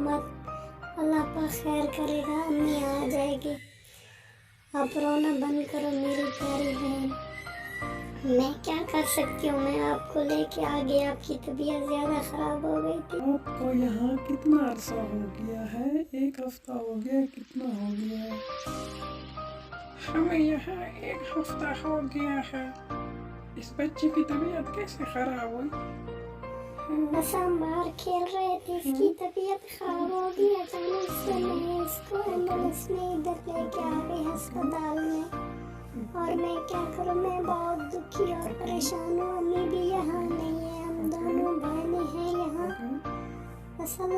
मत, अल्लाह पाक खैर करेगा, अम्मी आ जाएगी। आप रोना बंद करो मेरी प्यारी बहन। मैं क्या कर सकती हूँ, मैं आपको लेके आ गई, आपकी तबीयत ज़्यादा ख़राब हो गई थी। आपको यहाँ कितना अरसा हो गया है? 1 हफ्ता हो गया, कितना हो गया? हमें यहाँ 1 हफ्ता हो गया है। इस बच्चे की तबीयत कैसे खराब हुई? बस हम बाहर खेल रहे थे, इसकी तबीयत खराब हो गई अचानक से। मैं इसको एम्बुलेंस में इधर लेके आ गई अस्पताल में। और मैं क्या करूँ, मैं बहुत दुखी और परेशान हूँ। अम्मी भी यहाँ नहीं है, हम दोनों बहनें हैं यहाँ। असल